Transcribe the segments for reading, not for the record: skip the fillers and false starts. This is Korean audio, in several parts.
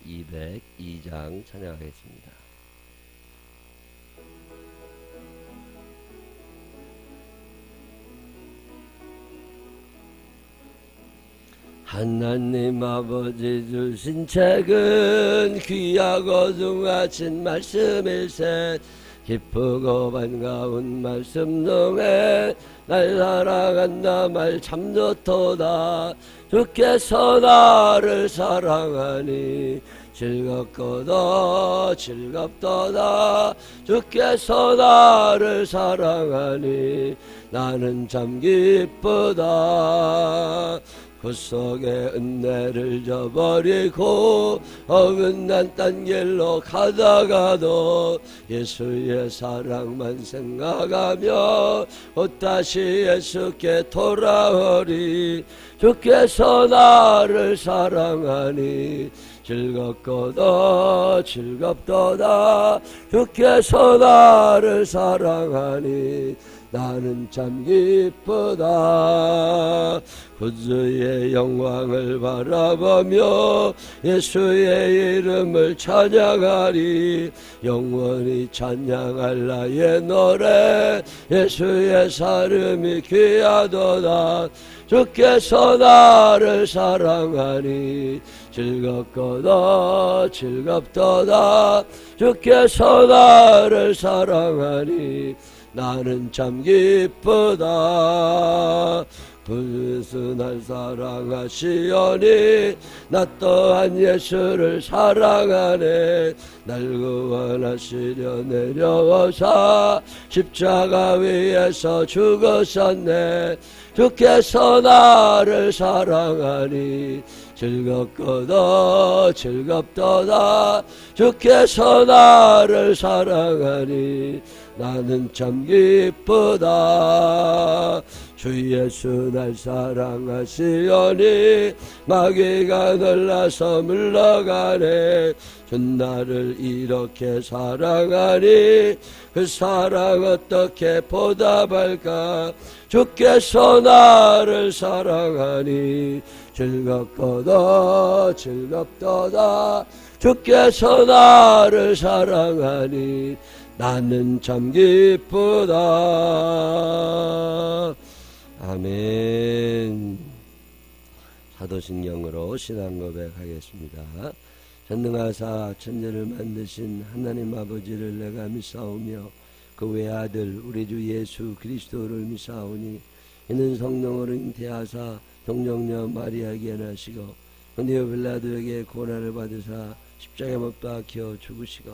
202장 찬양하겠습니다. 하나님 아버지 주신 책은 귀하고 중하신 말씀일세. 기쁘고 반가운 말씀 중에 날 사랑한다 말 참 좋도다. 주께서 나를 사랑하니 즐겁고도 즐겁도다. 주께서 나를 사랑하니 나는 참 기쁘다. 그 속에 은혜를 저버리고 어긋난 딴 길로 가다가도 예수의 사랑만 생각하며 곧 다시 예수께 돌아오리. 주께서 나를 사랑하니 즐겁고도 즐겁도다. 주께서 나를 사랑하니 나는 참 기쁘다. 구주의 영광을 바라보며 예수의 이름을 찬양하리. 영원히 찬양할 나의 노래 예수의 사름이 귀하도다. 주께서 나를 사랑하니 즐겁고도 즐겁도다. 주께서 나를 사랑하니 나는 참 기쁘다. 그 예수 날 사랑하시오니 나 또한 예수를 사랑하네. 날 구원하시려 내려오사 십자가 위에서 죽으셨네. 주께서 나를 사랑하니 즐겁고도 즐겁도다. 주께서 나를 사랑하니 나는 참 기쁘다. 주 예수 날 사랑하시오니 마귀가 놀라서 물러가네. 주 나를 이렇게 사랑하니 그 사랑 어떻게 보답할까. 주께서 나를 사랑하니 즐겁고도 즐겁도다. 주께서 나를 사랑하니 나는 참 기쁘다. 아멘. 사도신경으로 신앙 고백하겠습니다. 전능하사 천지를 만드신 하나님 아버지를 내가 믿사오며 그 외아들 우리 주 예수 그리스도를 믿사오니 이는 성령으로 잉태하사 동정녀 마리아에게 나시고 본디오 빌라도에게 고난을 받으사 십자가에 못 박혀 죽으시고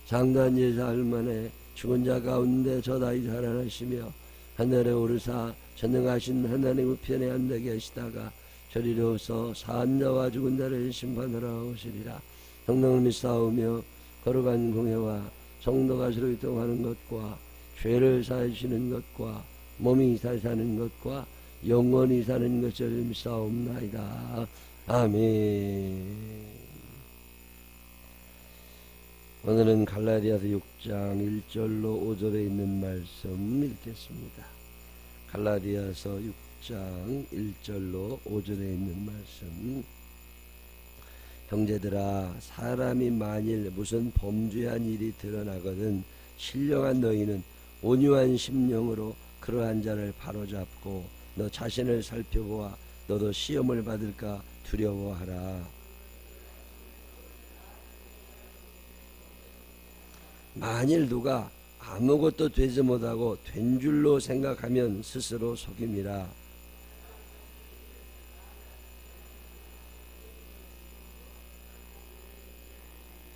장단 제사흘 만에 죽은 자 가운데 저다이 살아나시며 하늘에 오르사 전능하신 하나님 우편에 앉아 계시다가 저리로서 사한 자와 죽은 자를 심판하러 오시리라. 성령을 믿사오며 거룩한 공회와 성도가 서로 교통하는 것과 죄를 사하시는 것과 몸이 잘 사는 것과 영원히 사는 것을 믿사옵나이다. 아멘. 오늘은 갈라디아서 6장 1절로 5절에 있는 말씀 읽겠습니다. 갈라디아서 6장 1절로 5절에 있는 말씀. 형제들아, 사람이 만일 무슨 범죄한 일이 드러나거든 신령한 너희는 온유한 심령으로 그러한 자를 바로잡고 너 자신을 살펴보아 너도 시험을 받을까 두려워하라. 만일 누가 아무것도 되지 못하고 된 줄로 생각하면 스스로 속임이라.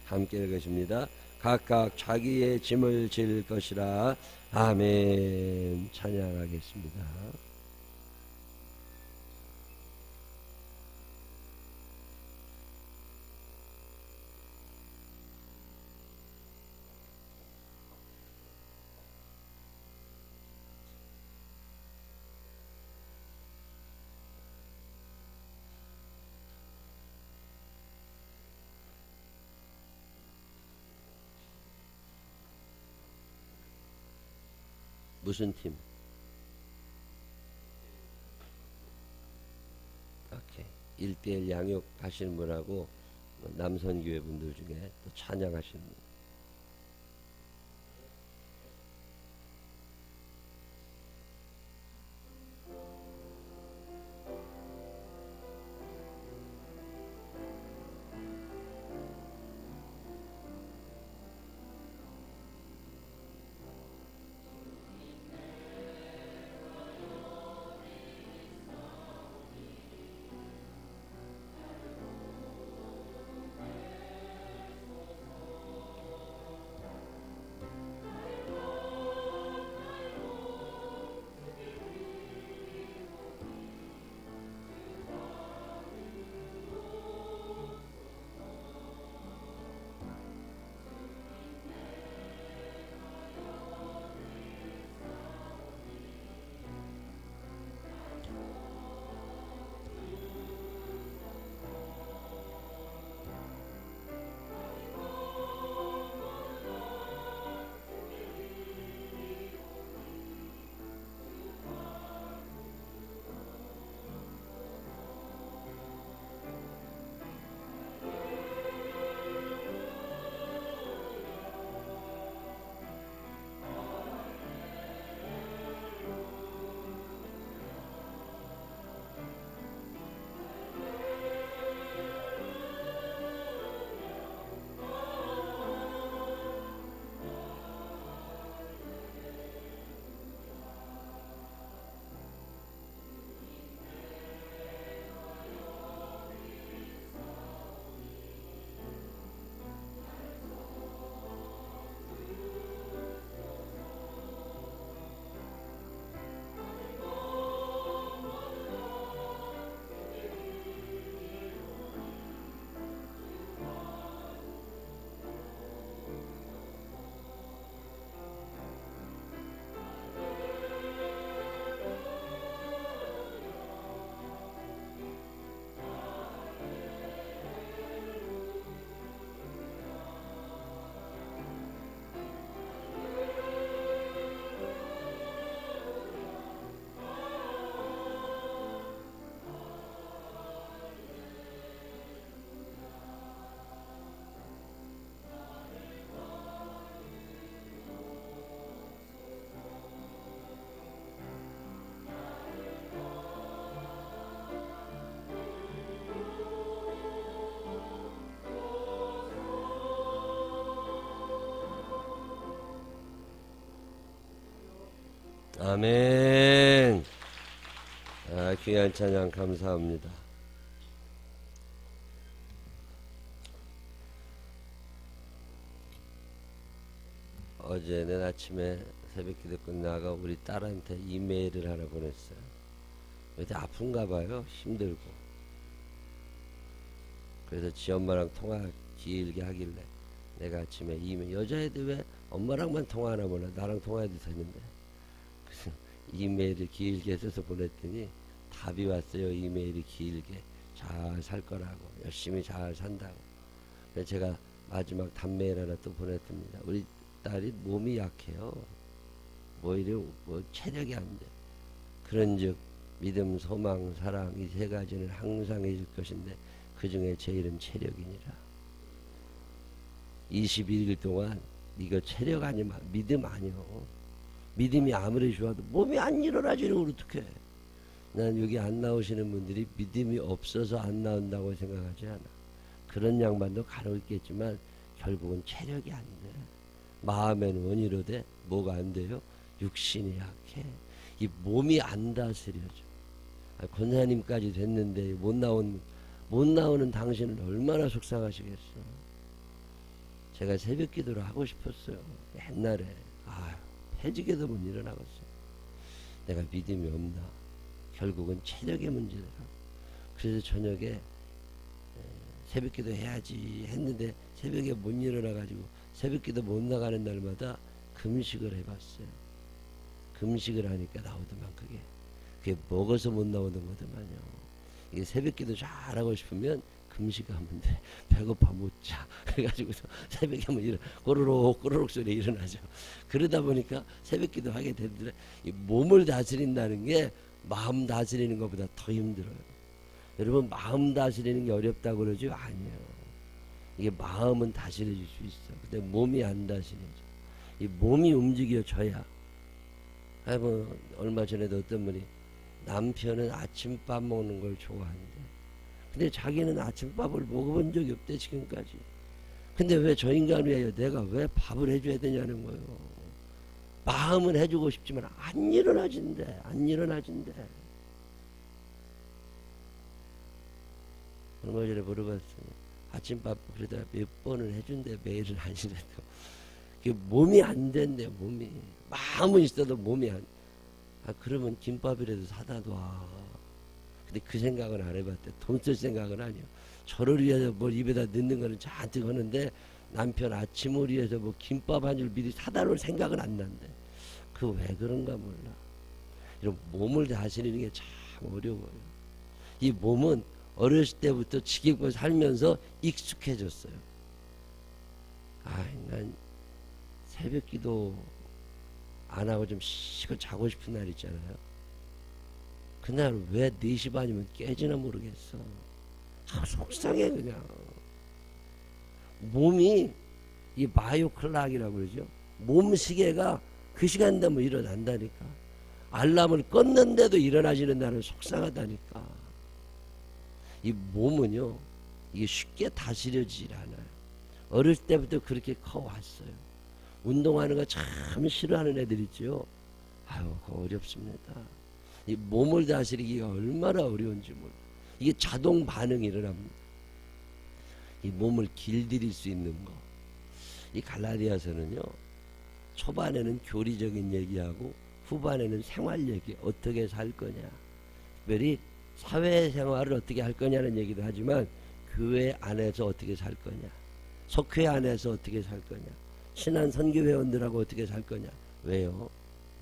함께 읽으십니다. 각각 자기의 짐을 질 것이라. 아멘. 찬양하겠습니다. 무슨 팀? 오케이. 1대1 양육 하시는 분하고 남선교회 분들 중에 또 찬양하시는 분. 아멘. 귀한 찬양 감사합니다. 어제는 아침에 새벽기도 끝나가 우리 딸한테 이메일을 하나 보냈어요. 요새 아픈가 봐요. 힘들고. 그래서 지 엄마랑 통화 길게 하길래 내가 아침에 이메일, 여자애들 왜 엄마랑만 통화하나 몰라. 나랑 통화해도 되는데. 그래서 이메일을 길게 써서 보냈더니 답이 왔어요. 이메일이 길게 잘 살 거라고, 열심히 잘 산다고. 그래서 제가 마지막 답메일 하나 또 보냈습니다. 우리 딸이 몸이 약해요. 오히려 체력이 안 돼. 그런즉 믿음, 소망, 사랑 이 세 가지는 항상 해줄 것인데 그 중에 제일은 체력이니라. 21일 동안 이거 체력 아니면 믿음 아니요. 믿음이 아무리 좋아도 몸이 안 일어나지는 어떡해. 난 여기 안 나오시는 분들이 믿음이 없어서 안 나온다고 생각하지 않아. 그런 양반도 간혹 있겠지만 결국은 체력이 안 돼. 마음에는 원이로 돼. 뭐가 안 돼요? 육신이 약해. 이 몸이 안 다스려져. 권사님까지 됐는데 못 나오는 당신은 얼마나 속상하시겠어. 제가 새벽 기도를 하고 싶었어요. 옛날에. 해지게도 못 일어나겠어. 내가 믿음이 없나. 결국은 체력의 문제더라. 그래서 저녁에 새벽 기도 해야지 했는데 새벽에 못 일어나가지고 새벽 기도 못 나가는 날마다 금식을 해봤어요. 금식을 하니까 나오더만 그게 먹어서 못 나오는 거더만요. 이게 새벽 기도 잘하고 싶으면 금식하면 돼. 배고파 못 자. 그래가지고서 새벽에 한번 꼬르륵 소리 일어나죠. 그러다 보니까 새벽 기도 하게 되더래. 이 몸을 다스린다는 게 마음 다스리는 것보다 더 힘들어요. 여러분 마음 다스리는 게 어렵다고 그러죠? 아니에요. 이게 마음은 다스려질 수 있어. 근데 몸이 안 다스려져. 이 몸이 움직여져야. 뭐 얼마 전에도 어떤 분이 남편은 아침밥 먹는 걸 좋아한대. 근데 자기는 아침밥을 먹어본 적이 없대 지금까지. 근데 왜 저 인간을 위하여 내가 왜 밥을 해줘야 되냐는 거예요. 마음은 해주고 싶지만 안 일어나진대. 안 일어나진대. 얼마 전에 물어봤어요. 아침밥 그러다 몇 번을 해준대. 매일은 아니래도. 몸이 안 된대. 몸이. 마음은 있어도 몸이 안. 그러면 김밥이라도 사다 놔. 근데 그 생각은 안 해봤대. 돈 쓸 생각은 아니야. 저를 위해서 뭘 입에다 넣는 거는 잔뜩 하는데 남편 아침을 위해서 뭐 김밥 한 줄 미리 사다 놓을 생각은 안 난대. 그 왜 그런가 몰라. 이런 몸을 다스리는 게 참 어려워요. 이 몸은 어렸을 때부터 지키고 살면서 익숙해졌어요. 난 새벽 기도 안 하고 좀 쉬고 자고 싶은 날 있잖아요. 그날 왜 4시 반이면 깨지나 모르겠어. 속상해 그냥. 몸이 이 마요클락이라고 그러죠. 몸 시계가 그 시간 되면 일어난다니까. 알람을 껐는데도 일어나지는 날은 속상하다니까. 이 몸은요, 이게 쉽게 다스려지질 않아요. 어릴 때부터 그렇게 커왔어요. 운동하는 거 참 싫어하는 애들 있죠. 그거 어렵습니다. 이 몸을 다스리기가 얼마나 어려운지 몰라요. 이게 자동 반응이 일어납니다. 이 몸을 길들일 수 있는 거. 이 갈라디아서는요, 초반에는 교리적인 얘기하고 후반에는 생활 얘기, 어떻게 살 거냐. 특별히 사회생활을 어떻게 할 거냐는 얘기도 하지만 교회 안에서 어떻게 살 거냐, 속회 안에서 어떻게 살 거냐, 신한 선교 회원들하고 어떻게 살 거냐. 왜요?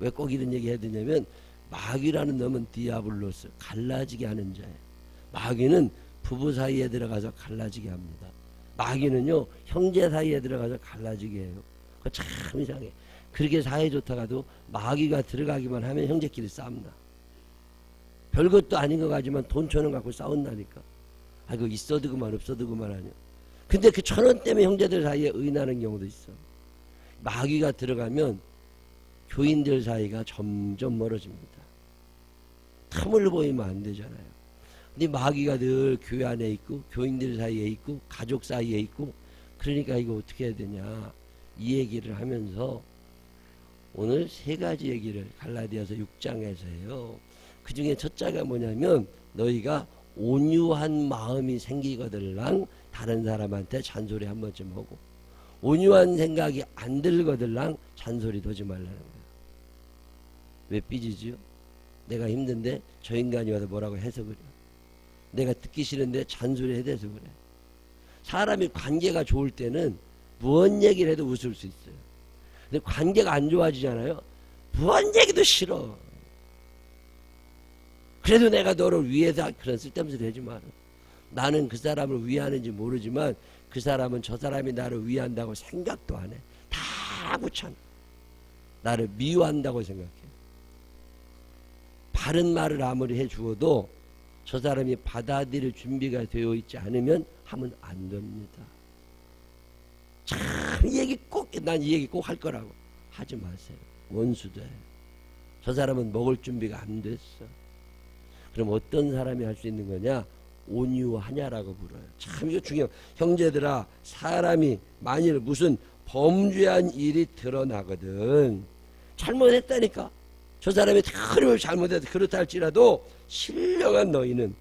왜 꼭 이런 얘기 해야 되냐면 마귀라는 놈은 디아블로스, 갈라지게 하는 자예요. 마귀는 부부 사이에 들어가서 갈라지게 합니다. 마귀는요, 형제 사이에 들어가서 갈라지게 해요. 그거 참 이상해. 그렇게 사이 좋다가도 마귀가 들어가기만 하면 형제끼리 싸움나. 별것도 아닌 것 같지만 돈 1,000원 갖고 싸운다니까. 그거 있어도 그만 없어도 그만 하냐. 근데 그 1,000원 때문에 형제들 사이에 의나는 경우도 있어. 마귀가 들어가면 교인들 사이가 점점 멀어집니다. 탐을 보이면 안 되잖아요. 근데 마귀가 늘 교회 안에 있고 교인들 사이에 있고 가족 사이에 있고, 그러니까 이거 어떻게 해야 되냐, 이 얘기를 하면서 오늘 3가지 얘기를 갈라디아서 6장에서 해요. 그 중에 첫째가 뭐냐면 너희가 온유한 마음이 생기거들랑 다른 사람한테 잔소리 한 번쯤 하고, 온유한 생각이 안 들거들랑 잔소리도 하지 말라는 거예요. 왜 삐지지요? 내가 힘든데 저 인간이 와서 뭐라고 해서 그래. 내가 듣기 싫은데 잔소리 해대서 그래. 사람이 관계가 좋을 때는 무언 얘기를 해도 웃을 수 있어요. 근데 관계가 안 좋아지잖아요. 무언 얘기도 싫어. 그래도 내가 너를 위해서, 그런 쓸데없는 소리 하지 마라. 나는 그 사람을 위하는지 모르지만 그 사람은 저 사람이 나를 위한다고 생각도 안 해. 다 귀찮아. 나를 미워한다고 생각해. 바른 말을 아무리 해주어도 저 사람이 받아들일 준비가 되어 있지 않으면 하면 안 됩니다. 참 이 얘기 꼭, 난 이 얘기 꼭 할 거라고 하지 마세요. 원수돼. 저 사람은 먹을 준비가 안 됐어. 그럼 어떤 사람이 할 수 있는 거냐? 온유하냐라고 불어요. 참 이거 중요해요. 형제들아, 사람이 만일 무슨 범죄한 일이 드러나거든, 잘못했다니까, 저 사람이 다름을 잘못해도 그렇다 할지라도 신령한 너희는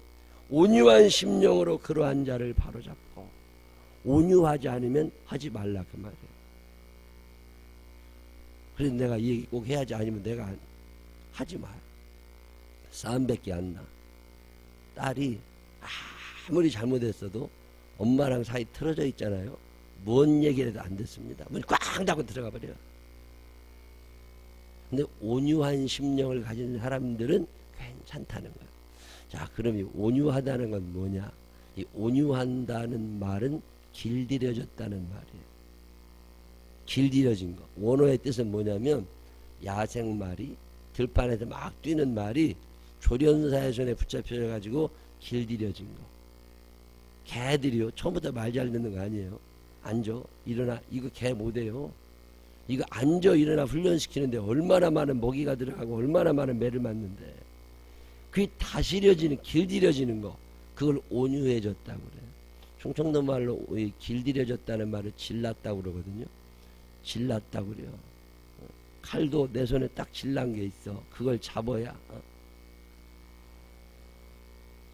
온유한 심령으로 그러한 자를 바로잡고, 온유하지 않으면 하지 말라 그 말이에요. 그래서 내가 이 얘기 꼭 해야지, 아니면 내가 하지 마요. 싸움밖에 안 나. 딸이 아무리 잘못했어도 엄마랑 사이 틀어져 있잖아요. 뭔 얘기를 해도 안 듣습니다. 문이 꽝 닫고 들어가 버려요. 근데 온유한 심령을 가진 사람들은 괜찮다는 거예요. 자, 그럼 이 온유하다는 건 뭐냐? 이 온유한다는 말은 길들여졌다는 말이에요. 길들여진 거. 원어의 뜻은 뭐냐면 야생말이 들판에서 막 뛰는 말이 조련사의 손에 붙잡혀 가지고 길들여진 거. 개들이요, 처음부터 말 잘 듣는 거 아니에요. 앉아 일어나 이거 개 못해요. 이거 앉아 일어나 훈련시키는데 얼마나 많은 먹이가 들어가고 얼마나 많은 매를 맞는데 그게 다스려지는 길들여지는 거 그걸 온유해졌다고 그래요. 충청도 말로 길들여졌다는 말을 질랐다고 그러거든요. 질랐다고 그래요. 칼도 내 손에 딱 질난 게 있어. 그걸 잡아야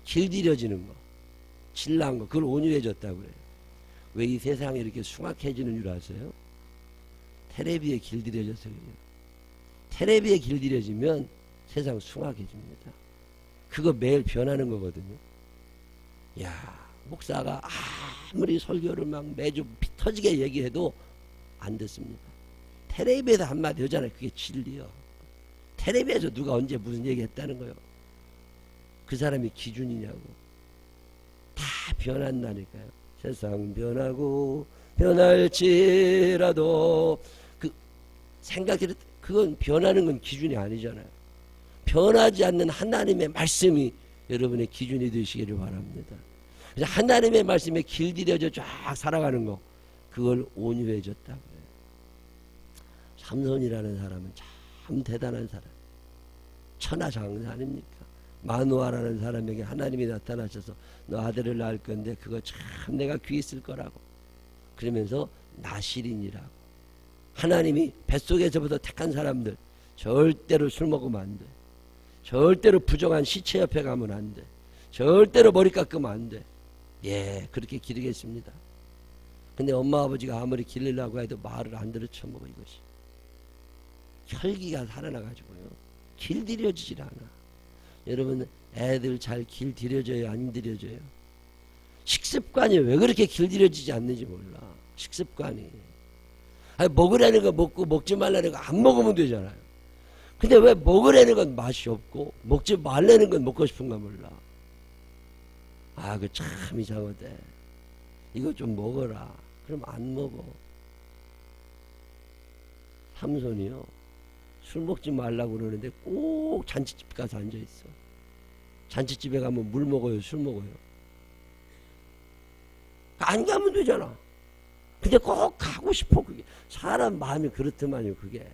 길들여지는 거 질난 거 그걸 온유해졌다고 그래요. 왜 이 세상이 이렇게 숭악해지는 줄 아세요? 테레비에 길들여져서 그래요. 테레비에 길들여지면 세상 숭악해집니다. 그거 매일 변하는 거거든요. 야, 목사가 아무리 설교를 막 매주 피 터지게 얘기해도 안 듣습니다. 테레비에서 한마디 하잖아요. 그게 진리요. 테레비에서 누가 언제 무슨 얘기 했다는 거요. 그 사람이 기준이냐고. 다 변한다니까요. 세상 변하고 변할지라도 그 생각해도 그건 변하는 건 기준이 아니잖아요. 변하지 않는 하나님의 말씀이 여러분의 기준이 되시기를 바랍니다. 그래서 하나님의 말씀에 길들여져 쫙 살아가는 거 그걸 온유해졌다고 해요. 삼손이라는 사람은 참 대단한 사람, 천하장사 아닙니까? 마누아라는 사람에게 하나님이 나타나셔서 너 아들을 낳을 건데 그거 참 내가 귀히 쓸 거라고 그러면서 나실인이라고 하나님이 뱃속에서부터 택한 사람들 절대로 술 먹으면 안 돼. 절대로 부정한 시체 옆에 가면 안 돼. 절대로 머리 깎으면 안 돼. 예, 그렇게 기르겠습니다. 근데 엄마 아버지가 아무리 기르려고 해도 말을 안 들어 쳐먹어. 이것이 혈기가 살아나가지고요 길들여지질 않아. 여러분 애들 잘 길들여져요 안 들여져요? 식습관이 왜 그렇게 길들여지지 않는지 몰라. 식습관이 아니, 먹으라는 거 먹고 먹지 말라는 거 안 먹으면 되잖아요. 근데 왜 먹으라는 건 맛이 없고 먹지 말라는 건 먹고 싶은가 몰라. 아, 그 참 이상하대. 이거 좀 먹어라. 그럼 안 먹어. 삼손이요. 술 먹지 말라고 그러는데 꼭 잔치집 가서 앉아있어. 잔치집에 가면 물 먹어요? 술 먹어요? 안 가면 되잖아. 근데 꼭 가고 싶어. 그게 사람 마음이 그렇더만요. 그게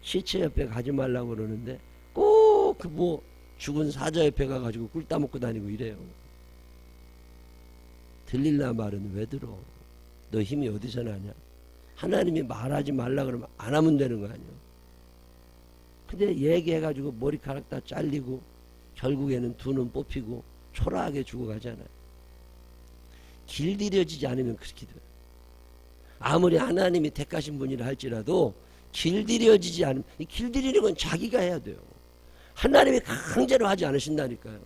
시체 옆에 가지 말라고 그러는데 꼭 그 뭐 죽은 사자 옆에 가가지고 꿀 따먹고 다니고 이래요. 들릴라 말은 왜 들어? 너 힘이 어디서 나냐? 하나님이 말하지 말라 그러면 안 하면 되는 거 아니야. 근데 얘기해가지고 머리카락 다 잘리고 결국에는 두 눈 뽑히고 초라하게 죽어가잖아요. 길들여지지 않으면 그렇게 돼요. 아무리 하나님이 택하신 분이라 할지라도 길들여지지 않으면, 길들이는 건 자기가 해야 돼요. 하나님이 강제로 하지 않으신다니까요.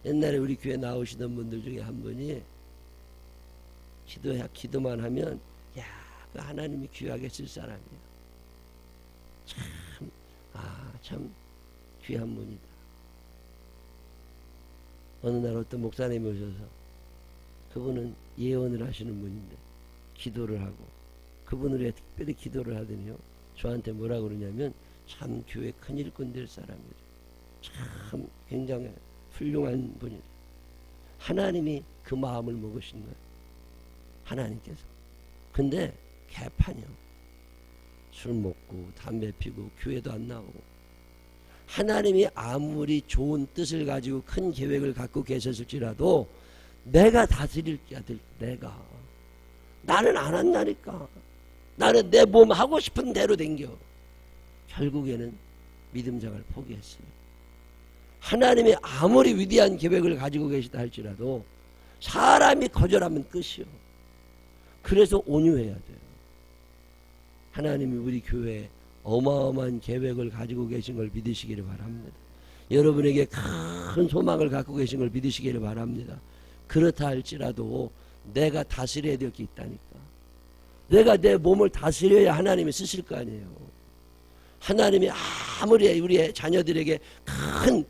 옛날에 우리 교회 나오시던 분들 중에 한 분이 기도만 하면 야, 그 하나님이 귀하게 쓸 사람이야. 참 귀한 분이다. 어느 날 어떤 목사님이 오셔서 그분은 예언을 하시는 분인데 기도를 하고 그분을 위해 특별히 기도를 하더니요. 저한테 뭐라 그러냐면 참 교회 큰 일꾼 될 사람이래. 참 굉장히 훌륭한 분이래. 하나님이 그 마음을 먹으신 거예요. 하나님께서. 근데 개판이요. 술 먹고 담배 피고 교회도 안 나오고. 하나님이 아무리 좋은 뜻을 가지고 큰 계획을 갖고 계셨을지라도 내가 다스릴 게 아들 내가 나는 안 한다니까. 나는 내 몸 하고 싶은 대로 댕겨. 결국에는 믿음장을 포기했어요. 하나님이 아무리 위대한 계획을 가지고 계시다 할지라도 사람이 거절하면 끝이요. 그래서 온유해야 돼요. 하나님이 우리 교회에 어마어마한 계획을 가지고 계신 걸 믿으시기를 바랍니다. 여러분에게 큰 소망을 갖고 계신 걸 믿으시기를 바랍니다. 그렇다 할지라도 내가 다스려야 될 게 있다니까. 내가 내 몸을 다스려야 하나님이 쓰실 거 아니에요. 하나님이 아무리 우리의 자녀들에게 큰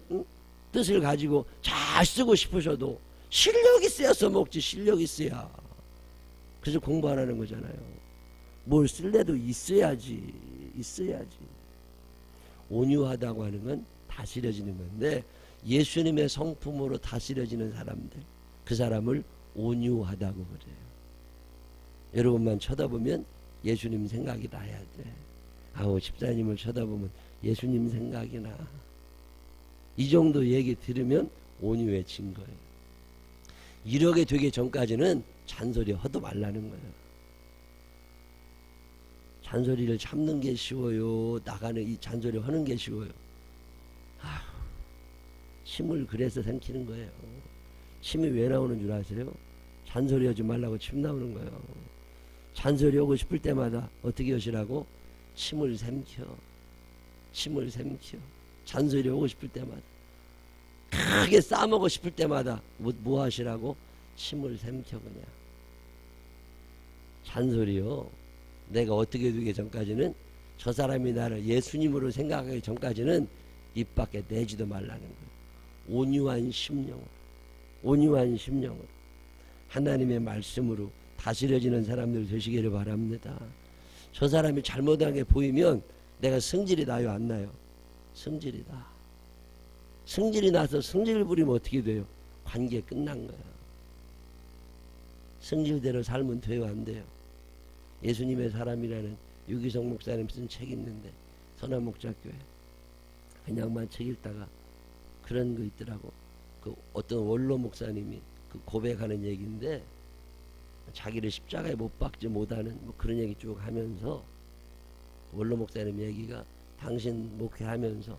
뜻을 가지고 잘 쓰고 싶으셔도 실력 있어야 써먹지. 실력 있어야. 그래서 공부 안 하는 거잖아요. 뭘 쓸래도 있어야지. 온유하다고 하는 건 다스려지는 건데 예수님의 성품으로 다스려지는 사람들, 그 사람을 온유하다고 그래요. 여러분만 쳐다보면 예수님 생각이 나야 돼. 아우 집사님을 쳐다보면 예수님 생각이 나. 이 정도 얘기 들으면 온유해진 거예요. 이렇게 되기 전까지는 잔소리 하도 말라는 거예요. 잔소리를 참는 게 쉬워요? 나가는 이 잔소리 하는 게 쉬워요? 아휴, 침을 그래서 삼키는 거예요. 침이 왜 나오는 줄 아세요? 잔소리 하지 말라고 침 나오는 거예요. 잔소리 하고 싶을 때마다 어떻게 하시라고? 침을 삼켜. 침을 삼켜. 잔소리 하고 싶을 때마다, 크게 싸먹고 싶을 때마다 뭐 하시라고? 침을 삼켜. 그냥 잔소리요. 내가 어떻게 되기 전까지는, 저 사람이 나를 예수님으로 생각하기 전까지는 입 밖에 내지도 말라는 거예요. 온유한 심령으로, 온유한 심령으로 하나님의 말씀으로 다스려지는 사람들 되시기를 바랍니다. 저 사람이 잘못한 게 보이면 내가 성질이 나요, 안 나요? 성질이 나. 성질이 나서 성질 부리면 어떻게 돼요? 관계 끝난 거야. 성질대로 살면 돼요, 안 돼요? 예수님의 사람이라는 유기성 목사님 쓴 책이 있는데, 선한목자교회 그냥만 책 읽다가 그런 거 있더라고. 그 어떤 원로 목사님이 그 고백하는 얘기인데, 자기를 십자가에 못 박지 못하는 뭐 그런 얘기 쭉 하면서, 원로 목사님 얘기가 당신 목회하면서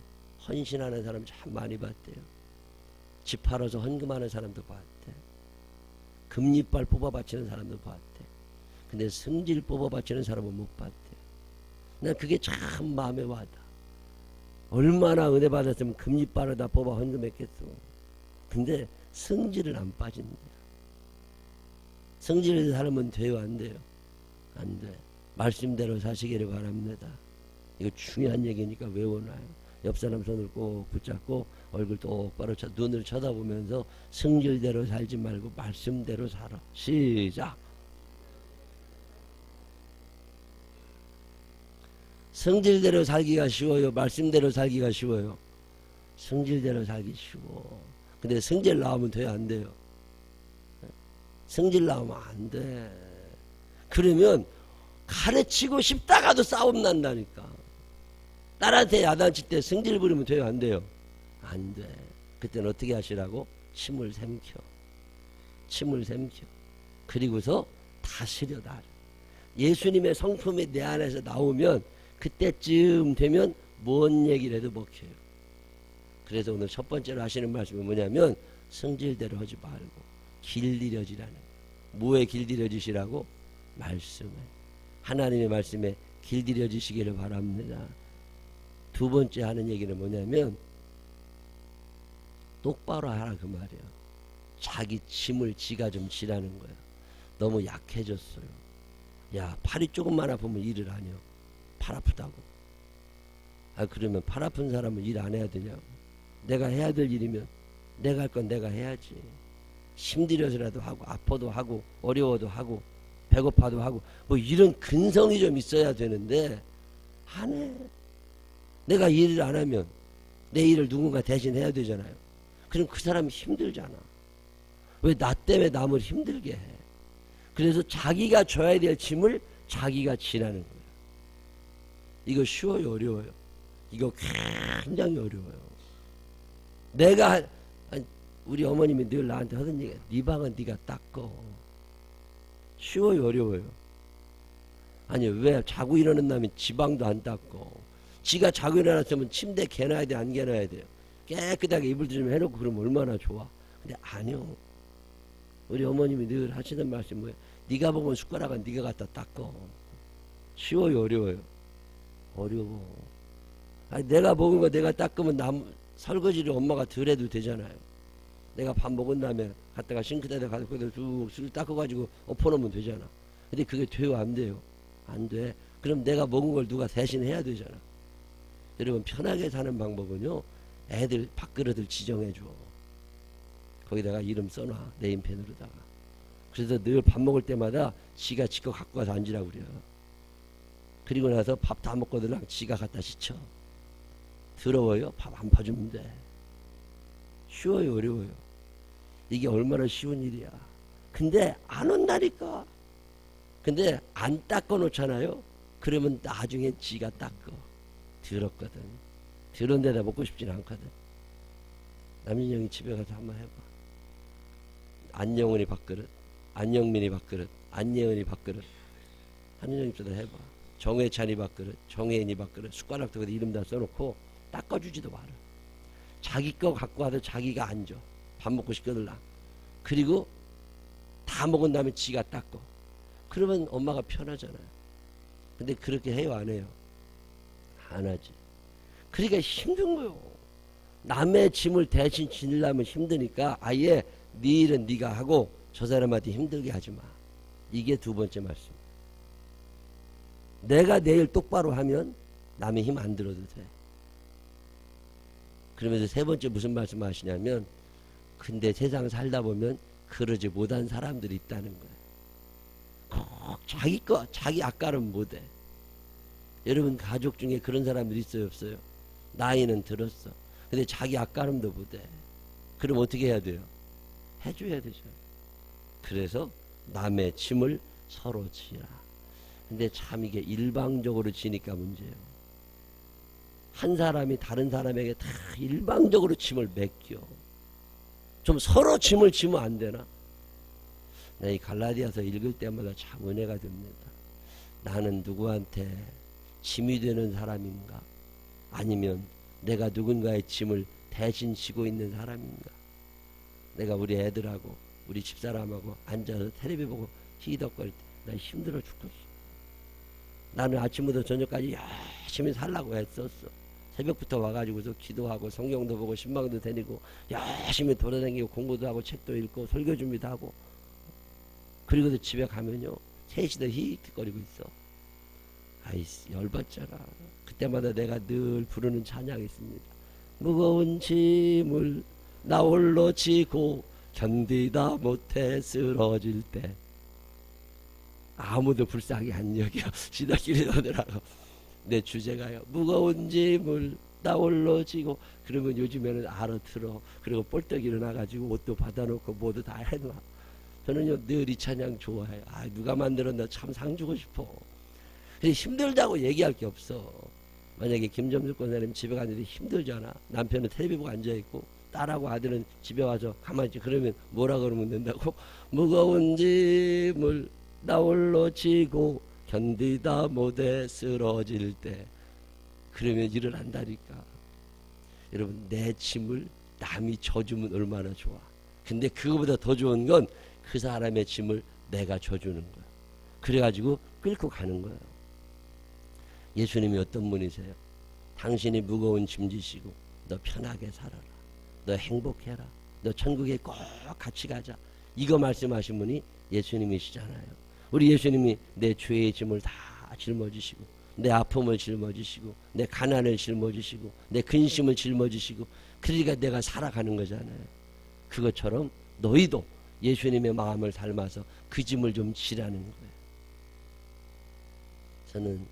헌신하는 사람 참 많이 봤대요. 집 팔아서 헌금하는 사람도 봤대. 금리빨 뽑아 바치는 사람도 봤대. 근데 성질 뽑아 바치는 사람은 못 봤대. 난 그게 참 마음에 와닿아. 얼마나 은혜 받았으면 금리빨을 다 뽑아 헌금했겠어. 근데 성질은 안 빠진다. 성질을 살면 돼요, 안 돼요? 안 돼. 말씀대로 사시기를 바랍니다. 이거 중요한 얘기니까 외워놔요. 옆 사람 손을 꼭 붙잡고 얼굴 똑바로 눈을 쳐다보면서 성질대로 살지 말고 말씀대로 살아. 시작. 성질대로 살기가 쉬워요? 말씀대로 살기가 쉬워요? 성질대로 살기 쉬워. 근데 성질 나오면 돼요, 안 돼요? 성질 나오면 안 돼. 그러면 가르치고 싶다가도 싸움 난다니까. 딸한테 야단칠 때 성질 부리면 돼요, 안 돼요? 안 돼. 그때는 어떻게 하시라고? 침을 삼켜. 침을 삼켜. 그리고서 다스려 나를. 예수님의 성품이 내 안에서 나오면 그때쯤 되면 뭔 얘기를 해도 먹혀요. 그래서 오늘 첫 번째로 하시는 말씀은 뭐냐면, 성질대로 하지 말고 길들여지라는 거예요. 뭐에 길들여지시라고? 말씀에. 하나님의 말씀에 길들여지시기를 바랍니다. 두 번째 하는 얘기는 뭐냐면, 똑바로 하라 그 말이에요. 자기 짐을 지가 좀 지라는 거예요. 너무 약해졌어요. 야, 팔이 조금만 아프면 일을 안 해요. 팔 아프다고. 아, 그러면 팔 아픈 사람은 일 안 해야 되냐고. 내가 해야 될 일이면 내가 할 건 내가 해야지. 힘들어서라도 하고, 아파도 하고, 어려워도 하고, 배고파도 하고, 뭐 이런 근성이 좀 있어야 되는데 안 해. 내가 일을 안 하면 내 일을 누군가 대신 해야 되잖아요. 그럼 그 사람이 힘들잖아. 왜 나 때문에 남을 힘들게 해? 그래서 자기가 져야 될 짐을 자기가 지라는 거예요. 이거 쉬워요, 어려워요? 이거 굉장히 어려워요. 내가, 우리 어머님이 늘 나한테 하던 얘기야. 네 방은 네가 닦어. 쉬워요, 어려워요? 아니, 왜 자고 일어난 다음에 지 방도 안 닦고, 지가 자고 일어났으면 침대 개놔야 돼, 안 개놔야 돼요? 깨끗하게 이불 좀 해놓고 그러면 얼마나 좋아. 근데 아니요. 우리 어머님이 늘 하시던 말씀이 뭐예요? 네가 먹은 숟가락은 네가 갖다 닦어. 쉬워요, 어려워요? 어려워. 아니, 내가 먹은 거 내가 닦으면 설거지를 엄마가 덜 해도 되잖아요. 내가 밥 먹은 다음에 갖다가 싱크대에다 가지고 쑥 닦아가지고 엎어놓으면 되잖아. 근데 그게 돼요, 안 돼요? 안 돼. 그럼 내가 먹은 걸 누가 대신 해야 되잖아. 여러분, 편하게 사는 방법은요, 애들 밥그릇을 지정해줘. 거기다가 이름 써놔, 네임펜으로다가. 그래서 늘 밥 먹을 때마다 지가 지거 갖고 가서 앉으라고 그래요. 그리고 나서 밥 다 먹거들랑 지가 갖다 씻혀. 더러워요? 밥 안 파주면 돼. 쉬워요, 어려워요? 이게 얼마나 쉬운 일이야. 근데 안 온다니까. 근데 안 닦아 놓잖아요. 그러면 나중에 지가 닦어. 더럽거든. 더러운 데다 먹고 싶진 않거든. 남진영이 집에 가서 한번 해봐. 안영은이 밥그릇, 안영민이 밥그릇, 안예은이 밥그릇. 한은영 입술다 해봐. 정혜찬이 밥그릇, 정혜인이 밥그릇, 숟가락도 거기다 이름 다 써놓고 닦아주지도 마라. 자기 거 갖고 와도 자기가 안 줘. 밥 먹고 싶거들라. 그리고 다 먹은 다음에 지가 닦고. 그러면 엄마가 편하잖아요. 근데 그렇게 해요, 안 해요? 안 하지. 그러니까 힘든 거요. 남의 짐을 대신 지려면 힘드니까 아예 네 일은 네가 하고 저 사람한테 힘들게 하지 마. 이게 두 번째 말씀. 내가 내 일 똑바로 하면 남의 힘 안 들어도 돼. 그러면서 세 번째 무슨 말씀 하시냐면, 근데 세상 살다 보면 그러지 못한 사람들이 있다는 거예요. 꼭 자기 거, 자기 앞가름 못해. 여러분 가족 중에 그런 사람들 있어요, 없어요? 나이는 들었어. 근데 자기 앞가름도 못해. 그럼 어떻게 해야 돼요? 해줘야 되죠. 그래서 남의 짐을 서로 지라. 근데 참 이게 일방적으로 지니까 문제예요. 한 사람이 다른 사람에게 다 일방적으로 짐을 맡겨. 좀 서로 짐을 지면 안 되나? 이 갈라디아서 읽을 때마다 참 은혜가 됩니다. 나는 누구한테 짐이 되는 사람인가? 아니면 내가 누군가의 짐을 대신 지고 있는 사람인가? 내가 우리 애들하고 우리 집사람하고 앉아서 텔레비 보고 희덕거릴 때 나 힘들어 죽겠어. 나는 아침부터 저녁까지 열심히 살라고 했었어. 새벽부터 와가지고서 기도하고 성경도 보고 신방도 다니고 열심히 돌아다니고 공부도 하고 책도 읽고 설교 준비도 하고, 그리고도 집에 가면요 3시도 히히거리고 있어. 아이씨 열받잖아. 그때마다 내가 늘 부르는 찬양이 있습니다. 무거운 짐을 나 홀로 지고 견디다 못해 쓰러질 때 아무도 불쌍히 안 여겨. 지들끼리 오더라고. 내 주제가요. 무거운 짐을 나 홀로 지고. 그러면 요즘에는 알아들어. 그리고 뻘떡 일어나가지고 옷도 받아놓고 뭐도 다 해놔. 저는요 늘 이 찬양 좋아해요. 아 누가 만들었나 참 상 주고 싶어. 근데 힘들다고 얘기할 게 없어. 만약에 김점숙 권사님 집에 갔는데 힘들잖아. 남편은 텔레비 보고 앉아있고 딸하고 아들은 집에 와서 가만히 있지. 그러면 뭐라 그러면 된다고? 무거운 짐을 나 홀로 지고 견디다 못해 쓰러질 때. 그러면 일어난다니까. 여러분 내 짐을 남이 져주면 얼마나 좋아. 근데 그거보다 더 좋은 건 그 사람의 짐을 내가 져주는 거야. 그래가지고 끌고 가는 거예요. 예수님이 어떤 분이세요? 당신이 무거운 짐 지시고 너 편하게 살아라. 너 행복해라. 너 천국에 꼭 같이 가자. 이거 말씀하신 분이 예수님이시잖아요. 우리 예수님이 내 죄의 짐을 다 짊어지시고 내 아픔을 짊어지시고 내 가난을 짊어지시고 내 근심을 짊어지시고, 그러니까 내가 살아가는 거잖아요. 그것처럼 너희도 예수님의 마음을 닮아서 그 짐을 좀 지라는 거예요. 저는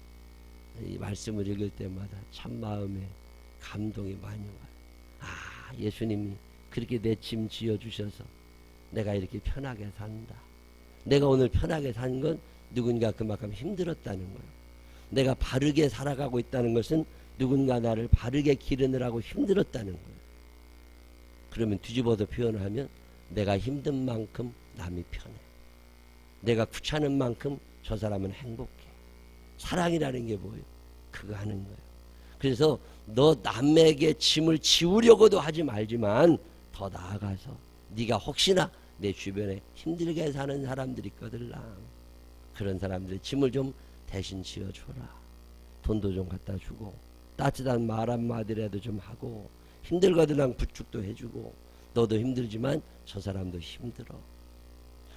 이 말씀을 읽을 때마다 참 마음에 감동이 많이 와요. 아, 예수님이 그렇게 내 짐 지어주셔서 내가 이렇게 편하게 산다. 내가 오늘 편하게 산 건 누군가 그만큼 힘들었다는 거예요. 내가 바르게 살아가고 있다는 것은 누군가 나를 바르게 기르느라고 힘들었다는 거예요. 그러면 뒤집어서 표현하면 내가 힘든 만큼 남이 편해. 내가 귀찮은 만큼 저 사람은 행복해. 사랑이라는 게 뭐예요? 그거 하는 거예요. 그래서 너 남에게 짐을 지우려고도 하지 말지만 더 나아가서 네가 혹시나 내 주변에 힘들게 사는 사람들이 있거들라. 그런 사람들의 짐을 좀 대신 지어줘라. 돈도 좀 갖다 주고 따뜻한 말 한마디라도 좀 하고 힘들거들랑 부축도 해주고. 너도 힘들지만 저 사람도 힘들어.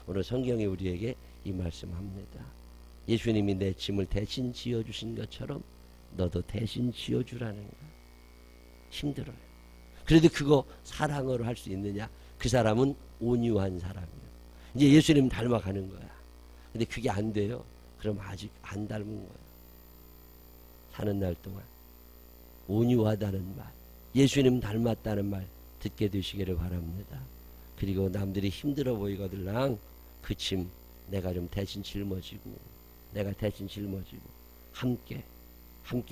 오늘 성경이 우리에게 이 말씀합니다. 예수님이 내 짐을 대신 지어주신 것처럼 너도 대신 지어주라는 거야. 힘들어요. 그래도 그거 사랑으로 할 수 있느냐? 그 사람은 온유한 사람이에요. 이제 예수님 닮아가는 거야. 근데 그게 안 돼요. 그럼 아직 안 닮은 거예요. 사는 날 동안 온유하다는 말, 예수님 닮았다는 말 듣게 되시기를 바랍니다. 그리고 남들이 힘들어 보이거들랑 그 짐 내가 좀 대신 짊어지고 함께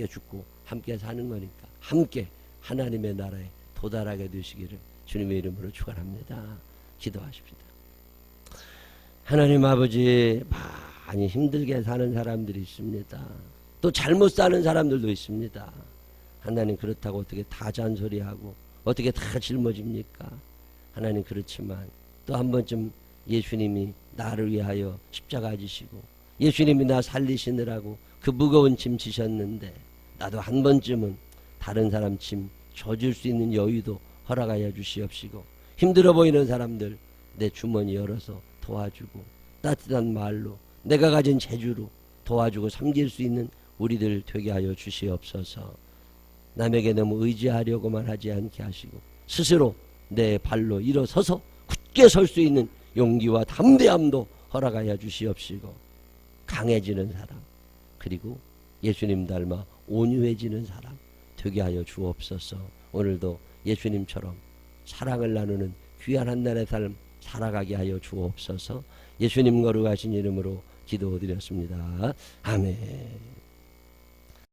죽고 함께 사는 거니까 함께 하나님의 나라에 도달하게 되시기를 주님의 이름으로 축원합니다. 기도하십시다. 하나님 아버지, 많이 힘들게 사는 사람들이 있습니다. 또 잘못 사는 사람들도 있습니다. 하나님, 그렇다고 어떻게 다 잔소리하고 어떻게 다 짊어집니까? 하나님, 그렇지만 또 한 번쯤 예수님이 나를 위하여 십자가 지시고 예수님이 나 살리시느라고 그 무거운 짐 지셨는데 나도 한 번쯤은 다른 사람 짐 져줄 수 있는 여유도 허락하여 주시옵시고, 힘들어 보이는 사람들 내 주머니 열어서 도와주고 따뜻한 말로 내가 가진 재주로 도와주고 섬길 수 있는 우리들 되게 하여 주시옵소서. 남에게 너무 의지하려고만 하지 않게 하시고 스스로 내 발로 일어서서 굳게 설 수 있는 용기와 담대함도 허락하여 주시옵시고, 강해지는 사람, 그리고 예수님 닮아 온유해지는 사람 되게 하여 주옵소서. 오늘도 예수님처럼 사랑을 나누는 귀한 한 날의 삶 살아가게 하여 주옵소서. 예수님 거룩하신 이름으로 기도드렸습니다. 아멘.